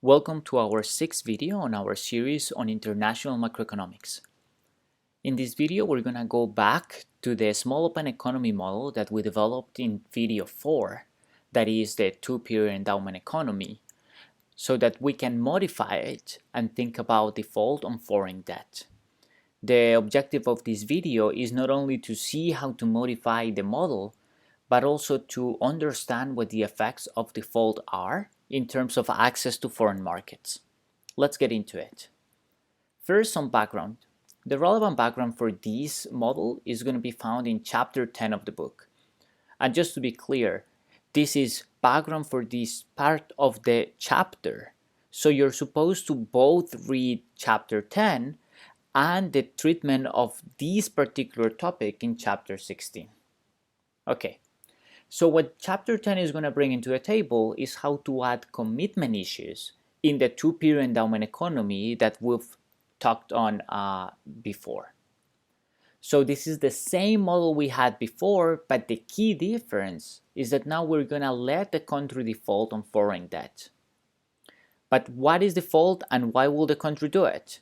Welcome to our sixth video on our series on international macroeconomics. In this video, we're going to go back to the small open economy model that we developed in video 4, that is the two-period endowment economy, so that we can modify it and think about default on foreign debt. The objective of this video is not only to see how to modify the model, but also to understand what the effects of default are in terms of access to foreign markets. Let's get into it. First, some background. The relevant background for this model is going to be found in chapter 10 of the book. And just to be clear, this is background for this part of the chapter. So you're supposed to both read chapter 10 and the treatment of this particular topic in chapter 16. Okay, so what chapter 10 is going to bring into the table is how to add commitment issues in the two-period endowment economy that we've talked on before. So this is the same model we had before, but the key difference is that now we're going to let the country default on foreign debt. But what is default and why will the country do it?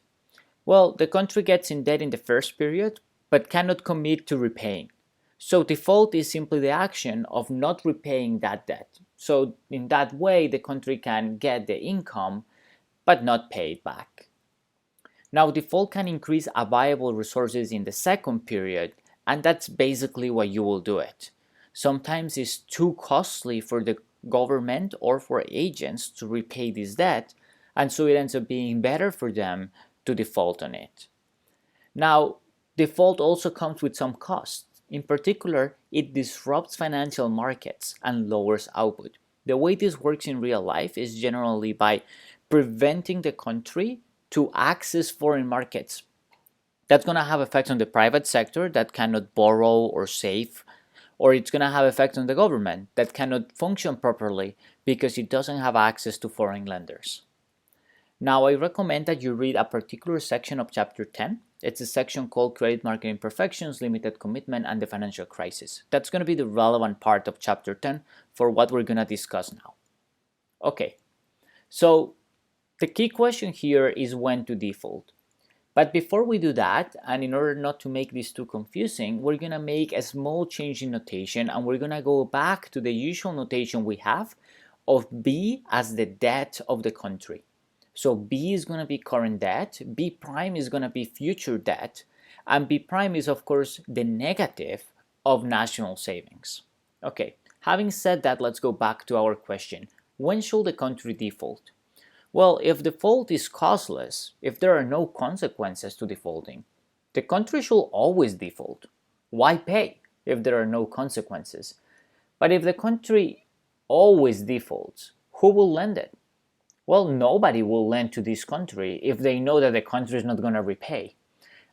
Well, the country gets in debt in the first period, but cannot commit to repaying. So default is simply the action of not repaying that debt. So in that way, the country can get the income, but not pay it back. Now, default can increase available resources in the second period, and that's basically why you will do it. Sometimes it's too costly for the government or for agents to repay this debt, and so it ends up being better for them to default on it. Now, default also comes with some costs. In particular, it disrupts financial markets and lowers output. The way this works in real life is generally by preventing the country to access foreign markets. That's going to have effects on the private sector that cannot borrow or save, or it's going to have effects on the government that cannot function properly because it doesn't have access to foreign lenders. Now, I recommend that you read a particular section of chapter 10. It's a section called Credit Market Imperfections, Limited Commitment, and the Financial Crisis. That's going to be the relevant part of chapter 10 for what we're going to discuss now. Okay, so the key question here is when to default. But before we do that, and in order not to make this too confusing, we're going to make a small change in notation, and we're going to go back to the usual notation we have of B as the debt of the country. So B is going to be current debt, B prime is going to be future debt, and B prime is of course the negative of national savings. Okay, having said that, let's go back to our question. When should the country default? Well, if default is causeless, if there are no consequences to defaulting, the country should always default. Why pay if there are no consequences? But if the country always defaults, who will lend it? Well, nobody will lend to this country if they know that the country is not going to repay.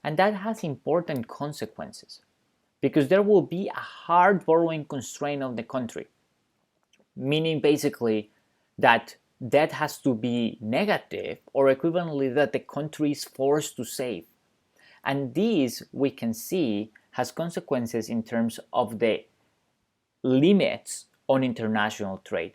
And that has important consequences because there will be a hard borrowing constraint on the country, meaning basically that debt has to be negative or equivalently that the country is forced to save. And this, we can see, has consequences in terms of the limits on international trade.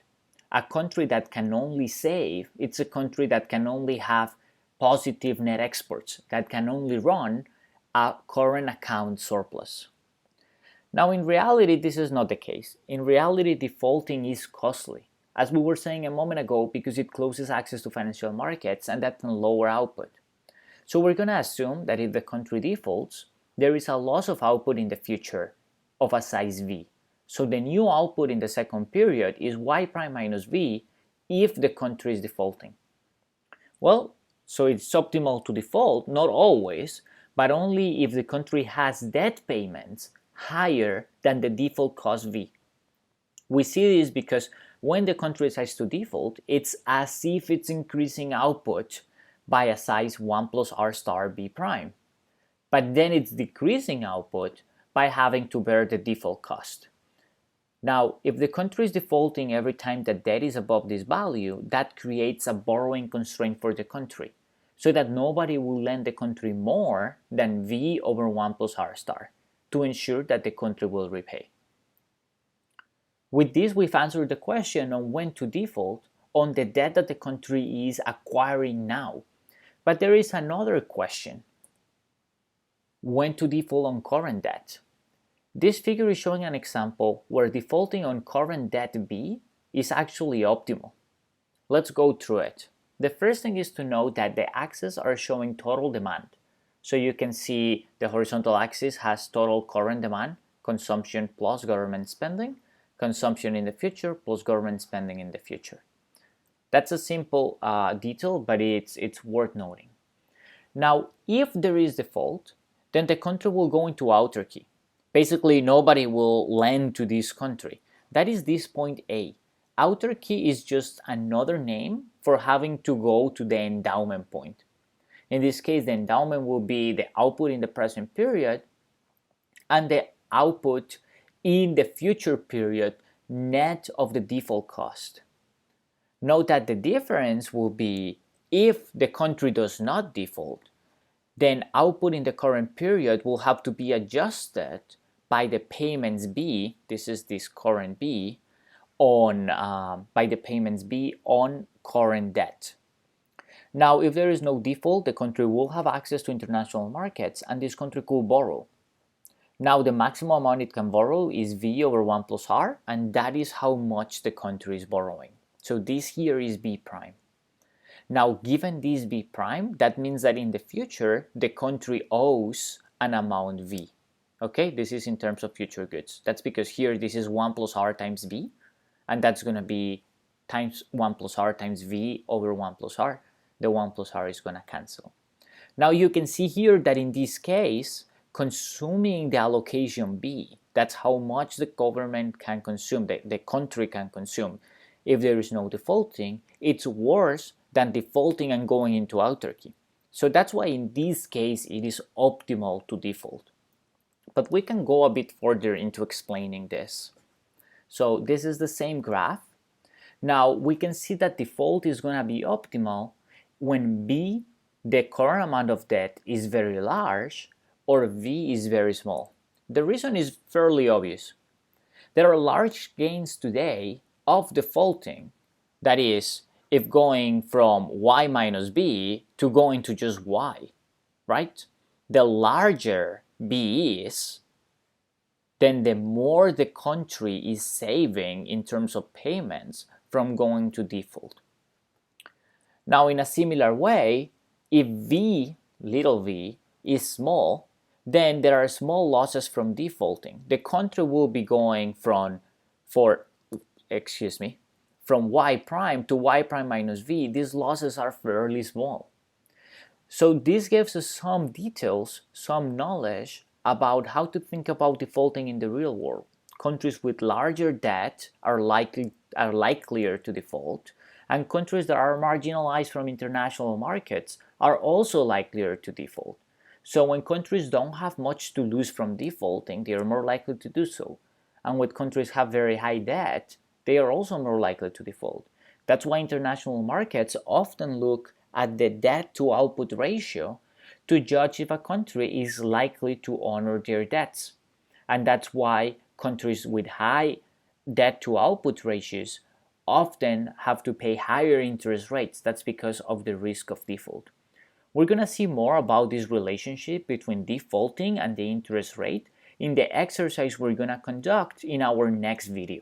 A country that can only save, it's a country that can only have positive net exports, that can only run a current account surplus. Now, in reality, this is not the case. In reality, defaulting is costly, as we were saying a moment ago, because it closes access to financial markets and that can lower output. So we're going to assume that if the country defaults, there is a loss of output in the future of a size V. So the new output in the second period is y prime minus v if the country is defaulting. Well, so it's optimal to default, not always, but only if the country has debt payments higher than the default cost v. We see this because when the country decides to default, it's as if it's increasing output by a size 1 plus r star b prime. But then it's decreasing output by having to bear the default cost. Now, if the country is defaulting every time that debt is above this value, that creates a borrowing constraint for the country, so that nobody will lend the country more than V over 1 plus R star to ensure that the country will repay. With this, we've answered the question on when to default on the debt that the country is acquiring now. But there is another question. When to default on current debt? This figure is showing an example where defaulting on current debt B is actually optimal. Let's go through it. The first thing is to note that the axes are showing total demand. So you can see the horizontal axis has total current demand, consumption plus government spending, consumption in the future plus government spending in the future. That's a simple detail, but it's worth noting. Now, if there is default, then the country will go into autarky. Basically, nobody will lend to this country. That is this point A. Autarky is just another name for having to go to the endowment point. In this case, the endowment will be the output in the present period and the output in the future period net of the default cost. Note that the difference will be if the country does not default, then output in the current period will have to be adjusted by the payments B, this is this current B, by the payments B on current debt. Now, if there is no default, the country will have access to international markets and this country could borrow. Now, the maximum amount it can borrow is V over 1 plus R, and that is how much the country is borrowing. So this here is B prime. Now, given this B prime, that means that in the future, the country owes an amount V. Okay, this is in terms of future goods. That's because here this is 1 plus R times B, and that's going to be times 1 plus R times V over 1 plus R. The 1 plus R is going to cancel. Now you can see here that in this case, consuming the allocation B, that's how much the government can consume, the country can consume. If there is no defaulting, it's worse than defaulting and going into autarky. So that's why in this case it is optimal to default. But we can go a bit further into explaining this. So this is the same graph. Now we can see that default is going to be optimal when B, the current amount of debt, is very large or V is very small. The reason is fairly obvious. There are large gains today of defaulting. That is, if going from Y minus B to going to just Y, right? The larger B is, then the more the country is saving in terms of payments from going to default. Now, in a similar way, if V, little v, is small, then there are small losses from defaulting. The country will be going from Y prime to Y prime minus V. These losses are fairly small. So this gives us some details, some knowledge about how to think about defaulting in the real world. Countries with larger debt are likelier to default, and countries that are marginalized from international markets are also likelier to default. So when countries don't have much to lose from defaulting, they are more likely to do so. And when countries have very high debt, they are also more likely to default. That's why international markets often look at the debt to output ratio to judge if a country is likely to honor their debts. And that's why countries with high debt to output ratios often have to pay higher interest rates. That's because of the risk of default. We're going to see more about this relationship between defaulting and the interest rate in the exercise we're going to conduct in our next video.